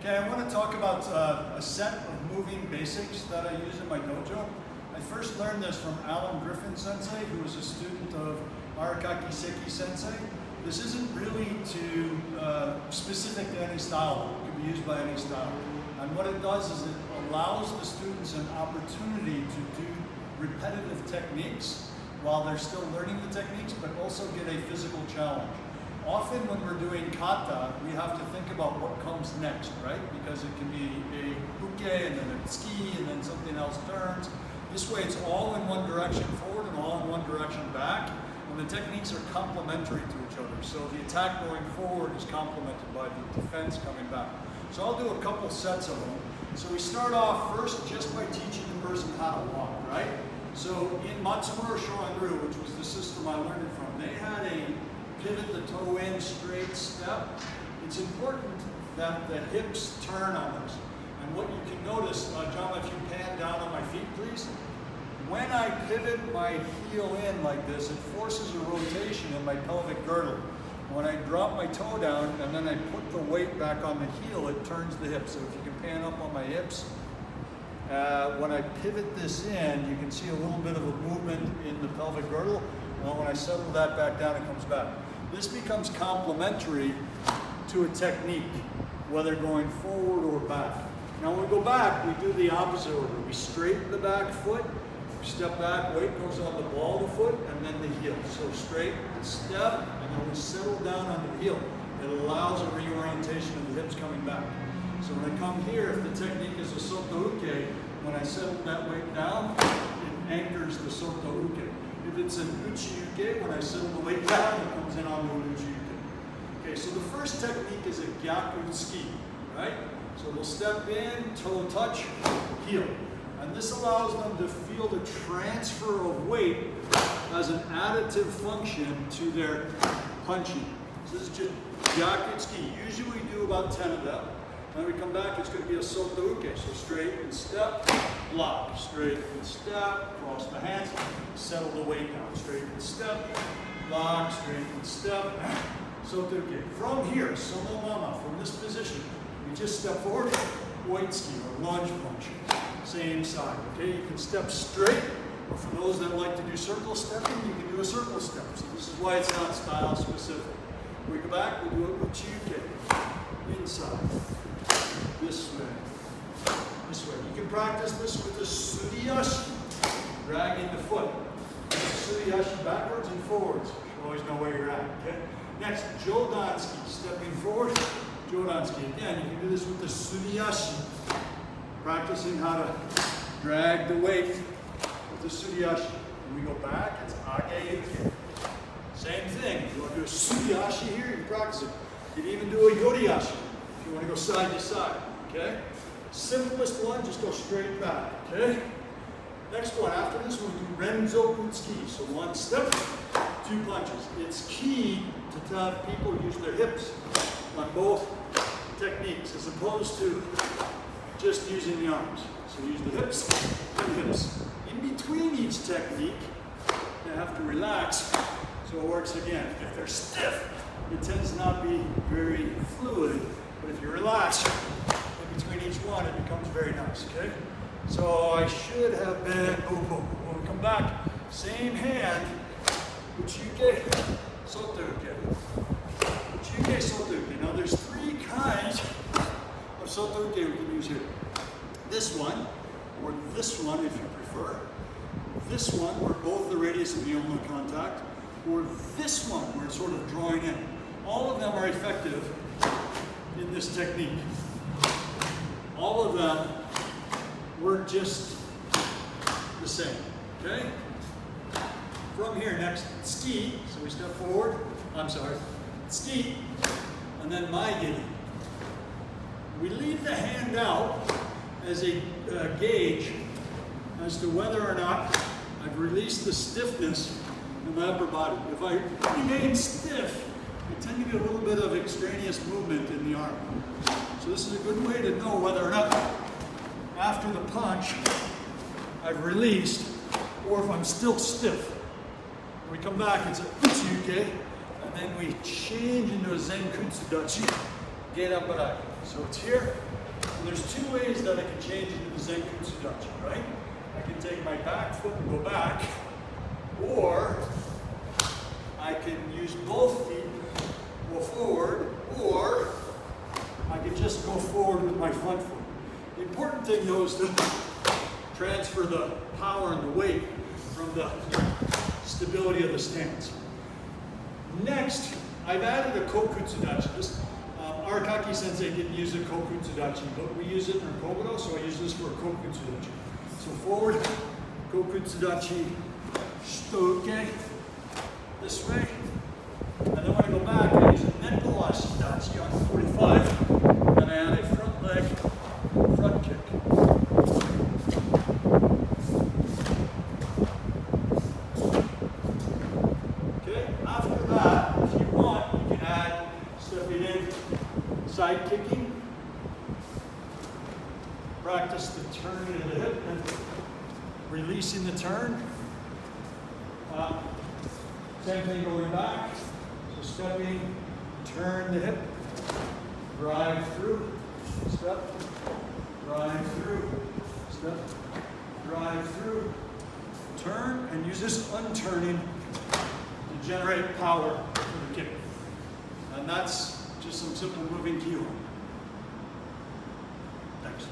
Okay, I want to talk about a set of moving basics that I use in my dojo. I first learned this from Alan Griffin Sensei, who was a student of Seki Sensei. This isn't really specific to any style. It can be used by any style. And what it does is it allows the students an opportunity to do repetitive techniques while they're still learning the techniques, but also get a physical challenge. Often when we're doing kata, we have to think about what comes next, right? Because it can be a uke and then a tsuki and then something else turns. This way it's all in one direction forward and all in one direction back. And the techniques are complementary to each other. So the attack going forward is complemented by the defense coming back. So I'll do a couple sets of them. So we start off first just by teaching the person how to walk, right? So in Matsumura Shorin-ryu, which was the system I learned it from, they had a pivot the toe in straight step. It's important that the hips turn on this. And what you can notice, John, if you pan down on my feet, please. When I pivot my heel in like this, it forces a rotation in my pelvic girdle. When I drop my toe down and then I put the weight back on the heel, it turns the hips. So if you can pan up on my hips, when I pivot this in, you can see a little bit of a movement in the pelvic girdle. Well, when I settle that back down, it comes back. This becomes complementary to a technique, whether going forward or back. Now when we go back, we do the opposite order. We straighten the back foot, we step back, weight goes on the ball of the foot, and then the heel. So straight step, and then we settle down on the heel. It allows a reorientation of the hips coming back. So when I come here, if the technique is a Soto Uke, when I settle that weight down, it anchors the Soto Uke. If it's an Uchi Uke, when I settle the weight down, it comes in onto an Uchi Uke. Okay, so the first technique is a Gyaku Tsuki, right? So they'll step in, toe touch, heel. And this allows them to feel the transfer of weight as an additive function to their punching. So this is just Gyaku Tsuki. Usually we do about 10 of them. When we come back, it's going to be a Soto Uke. So straight and step, block, straight and step, cross the hands, settle the weight down, straight and step, block, straight and step, Soto Uke. From here, Somo Mama, from this position, we just step forward, Oitsuki or lunge punch, same side, okay? You can step straight, or for those that like to do circle stepping, you can do a circle step. So this is why it's not style specific. We go back, we do it with Uchi Uke, inside. This way, this way. You can practice this with the Tsuki, dragging the foot. Tsuki backwards and forwards. You always know where you're at, okay? Next, Jodan Tsuki, stepping forward, Jodan Tsuki. Again, you can do this with the Tsuki, practicing how to drag the weight with the Tsuki. When we go back, it's Age Uke. Same thing. If you want to do a Tsuki here, you practice it. You can even do a Yoriashi. You want to go side to side, okay? Simplest one, just go straight back, okay? Next one, after this we'll do Renzoku Tsuki. So one step, two punches. It's key to have people use their hips on both techniques as opposed to just using the arms. So use the hips and hips. In between each technique, they have to relax so it works again. If they're stiff, it tends to not be very fluid. But if you relax in between each one, it becomes very nice, okay? So I should have been, when we come back, same hand, Uchi Uke, Soto Uke. Uchi Uke, Soto Uke. Now there's three kinds of Soto Uke we can use here. This one, or this one if you prefer. This one, where both the radius of the ulnar contact, or this one, where it's sort of drawing in. All of them are effective in this technique. All of them work just the same, okay? From here, next, tsuki, so we step forward, tsuki, and then Mae Geri. We leave the hand out as a gauge as to whether or not I've released the stiffness in my upper body. If I remain stiff, I tend to get a little bit of extraneous movement in the arm. So this is a good way to know whether or not after the punch I've released or if I'm still stiff. When we come back, it's a Uchi Uke, and then we change into a Kokutsu Dachi, Gedan Barai. So it's here. And there's two ways that I can change into the Zenkutsu Dachi, right? I can take my back foot and go back, or I can use both feet, go forward, or I can just go forward with my front foot. The important thing though is to transfer the power and the weight from the stability of the stance. Next, I've added a Kokutsu Dachi. Arakaki Sensei didn't use a Kokutsu Dachi, but we use it in our Kobudo, so I use this for a Kokutsu Dachi. So forward, Kokutsu Dachi, Shuto Uke, this way. And then when I go back, I use a Nekko Ashi Dachi on 45, and I add a front leg, front kick. Okay, after that, if you want, you can add stepping in, side kicking. Practice the turn into the hip and releasing the turn. Same thing going back. So stepping, turn the hip, drive through, step, drive through, step, drive through, turn, and use this unturning to generate power for the kick. And that's just some simple moving kihon.